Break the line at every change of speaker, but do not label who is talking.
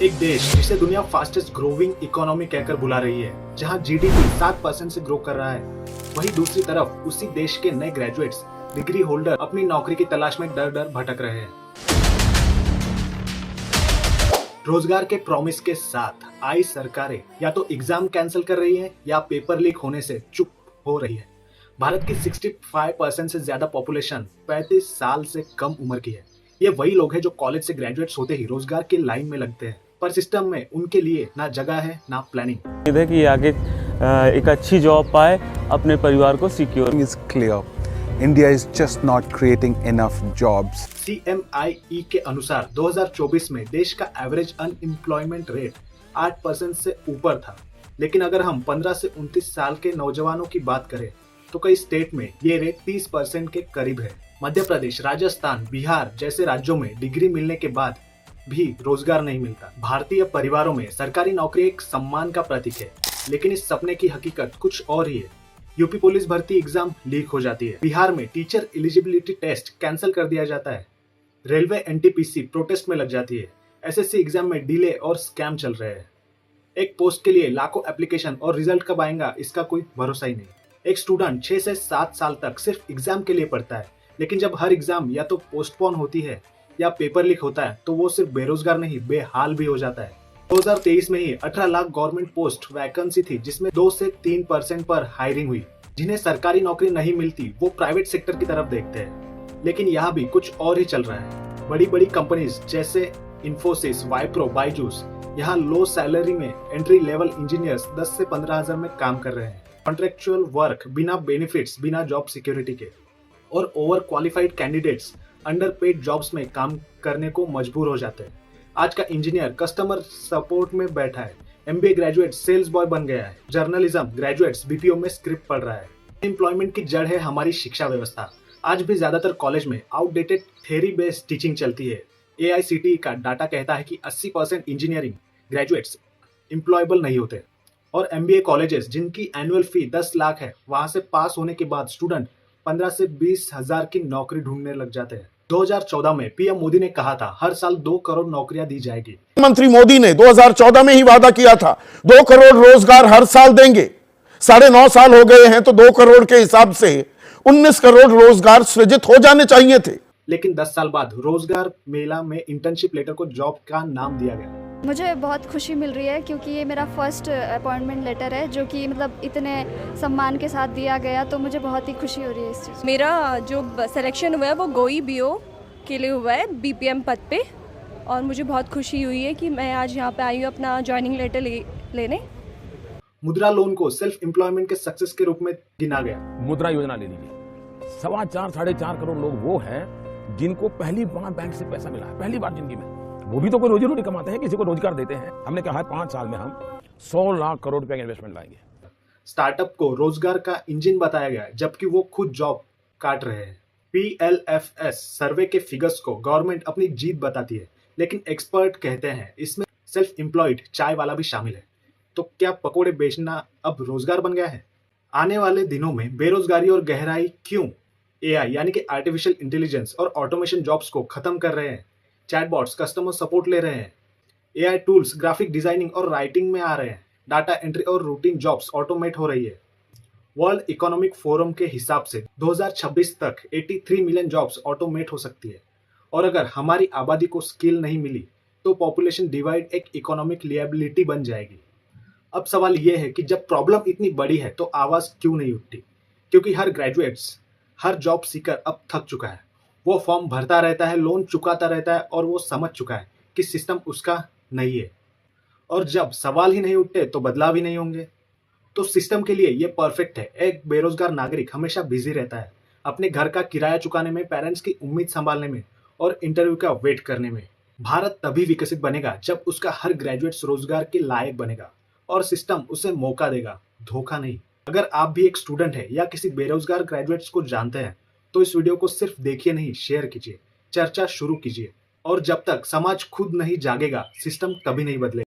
एक देश जिसे दुनिया फास्टेस्ट ग्रोइंग इकोनॉमी कहकर बुला रही है, जहां जीडीपी 7% से ग्रो कर रहा है, वहीं दूसरी तरफ उसी देश के नए ग्रेजुएट्स, डिग्री होल्डर अपनी नौकरी की तलाश में डर डर भटक रहे हैं। रोजगार के प्रॉमिस के साथ आई सरकारें या तो एग्जाम कैंसिल कर रही है या पेपर लीक होने से चुप हो रही है। भारत की 65% से ज्यादा पॉपुलेशन 35 साल से कम उम्र की है। ये वही लोग हैं जो कॉलेज से ग्रेजुएट्स होते ही रोजगार की लाइन में लगते हैं, पर सिस्टम में उनके लिए ना जगह है ना प्लानिंग।
उम्मीद है कि आगे एक अच्छी जॉब पाए, अपने परिवार को secure.
is clear. India is just not creating enough jobs.
CMIE के अनुसार 2024 में देश का एवरेज अनएम्प्लॉयमेंट रेट 8% से ऊपर था, लेकिन अगर हम 15 से 29 साल के नौजवानों की बात करें तो कई स्टेट में ये रेट 30% के करीब है। मध्य प्रदेश, राजस्थान, बिहार जैसे राज्यों में डिग्री मिलने के बाद भी रोजगार नहीं मिलता। भारतीय परिवारों में सरकारी नौकरी एक सम्मान का प्रतीक है, लेकिन इस सपने की हकीकत कुछ और ही है। यूपी पुलिस भर्ती एग्जाम लीक हो जाती है, बिहार में टीचर एलिजिबिलिटी टेस्ट कैंसिल कर दिया जाता है, रेलवे एनटीपीसी प्रोटेस्ट में लग जाती है, एसएससी एग्जाम में डिले और स्कैम चल रहे हैं। एक पोस्ट के लिए लाखों एप्लीकेशन और रिजल्ट कब आएगा इसका कोई भरोसा ही नहीं। एक स्टूडेंट 6 से 7 साल तक सिर्फ एग्जाम के लिए पढ़ता है, लेकिन जब हर एग्जाम या तो पोस्टपोन होती है या पेपर लीक होता है तो वो सिर्फ बेरोजगार नहीं बेहाल भी हो जाता है। 2023 में ही 18 लाख गवर्नमेंट पोस्ट वैकेंसी थी, जिसमें 2 से 3% पर हायरिंग हुई। जिन्हें सरकारी नौकरी नहीं मिलती वो प्राइवेट सेक्टर की तरफ देखते हैं, लेकिन यहाँ भी कुछ और ही चल रहा है। बड़ी बड़ी कंपनीज जैसे इन्फोसिस, वाइप्रो, बायजूस यहाँ लो सैलरी में एंट्री लेवल इंजीनियर्स 10 से 15 हजार में काम कर रहे हैं। कॉन्ट्रेक्चुअल वर्क, बिना बेनिफिट्स, बिना जॉब सिक्योरिटी के, और over qualified candidates under paid jobs में काम करने को मजबूर हो जाते हैं। आज का इंजीनियर कस्टमर सपोर्ट में बैठा है, एमबीए ग्रेजुएट सेल्स बॉय बन गया है, जर्नलिज्म ग्रेजुएट्स बीपीओ में स्क्रिप्ट पढ़ रहा है। एम्प्लॉयमेंट की जड़ है हमारी शिक्षा व्यवस्था। आज भी ज्यादातर कॉलेज में आउटडेटेड थ्योरी बेस्ड टीचिंग चलती है। AICTE का डाटा कहता है कि 80% इंजीनियरिंग ग्रेजुएट्स एम्प्लॉयबल नहीं होते, और MBA कॉलेजेस जिनकी एनुअल फी 10 लाख है, वहां से पास होने के बाद स्टूडेंट 15 से 20 हजार की नौकरी ढूंढने लग जाते हैं। 2014 में पीएम मोदी ने कहा था हर साल 2 करोड़ नौकरियां दी जाएगी।
मंत्री मोदी ने 2014 में ही वादा किया था 2 करोड़ रोजगार हर साल देंगे। 9.5 साल हो गए हैं तो 2 करोड़ के हिसाब से 19 करोड़ रोजगार सृजित हो जाने चाहिए थे।
लेकिन 10 साल बाद रोजगार मेला में इंटर्नशिप लेटर को जॉब का नाम दिया गया।
मुझे बहुत खुशी मिल रही है क्योंकि ये मेरा फर्स्ट अपॉइंटमेंट लेटर है, जो कि मतलब इतने सम्मान के साथ दिया गया, तो मुझे बहुत ही खुशी हो रही है इस चीज़।
मेरा जो सिलेक्शन हुआ है वो गोई बीओ के लिए हुआ है, बीपीएम पद पे, और मुझे बहुत खुशी हुई है कि मैं आज यहाँ पे आई हूँ अपना जॉइनिंग लेटर लेने।
मुद्रा लोन को सेल्फ एम्प्लॉयमेंट के सक्सेस के रूप में गिना गया।
मुद्रा योजना ले लीजिए, 4.25 साढ़े 4 करोड़ लोग वो हैं जिनको पहली बार बैंक से पैसा मिला है, पहली बार जिंदगी में। वो भी तो कोई रोजी रोटी कमाते हैं, किसी को रोजगार देते हैं। हमने कहा है 5 साल में हम 100 लाख करोड़ रुपए का इन्वेस्टमेंट लाएंगे।
स्टार्टअप को रोजगार का इंजन बताया गया, जबकि वो खुद जॉब काट रहे हैं। PLFS सर्वे के फिगर्स को गवर्नमेंट अपनी जीत बताती है, लेकिन एक्सपर्ट कहते हैं इसमें सेल्फ एम्प्लॉयड चाय वाला भी शामिल है। तो क्या पकोड़े बेचना अब रोजगार बन गया है? आने वाले दिनों में बेरोजगारी और गहराई क्यों? AI यानी कि आर्टिफिशियल इंटेलिजेंस और ऑटोमेशन जॉब्स को खत्म कर रहे हैं। चैटबॉट्स कस्टमर सपोर्ट ले रहे हैं। AI टूल्स ग्राफिक डिजाइनिंग और राइटिंग में आ रहे हैं। डाटा एंट्री और रूटीन जॉब्स ऑटोमेट हो रही है। वर्ल्ड इकोनॉमिक फोरम के हिसाब से 2026 तक 83 मिलियन जॉब्स ऑटोमेट हो सकती है, और अगर हमारी आबादी को स्किल नहीं मिली तो पॉपुलेशन डिवाइड एक इकोनॉमिक लिएबिलिटी बन जाएगी। अब सवाल यह है कि जब प्रॉब्लम इतनी बड़ी है तो आवाज क्यों नहीं उठती? क्योंकि हर ग्रेजुएट्स, हर जॉब सीकर अब थक चुका है। वो फॉर्म भरता रहता है, लोन चुकाता रहता है, और वो समझ चुका है कि सिस्टम उसका नहीं है। और जब सवाल ही नहीं उठते तो बदलाव ही नहीं होंगे। तो सिस्टम के लिए ये परफेक्ट है। एक बेरोजगार नागरिक हमेशा बिजी रहता है, अपने घर का किराया चुकाने में, पेरेंट्स की उम्मीद संभालने में और इंटरव्यू का वेट करने में। भारत तभी विकसित बनेगा जब उसका हर ग्रेजुएट रोजगार के लायक बनेगा और सिस्टम उसे मौका देगा, धोखा नहीं। अगर आप भी एक स्टूडेंट है या किसी बेरोजगार ग्रेजुएट्स को जानते हैं तो इस वीडियो को सिर्फ देखिए नहीं, शेयर कीजिए, चर्चा शुरू कीजिए। और जब तक समाज खुद नहीं जागेगा, सिस्टम कभी नहीं बदलेगा।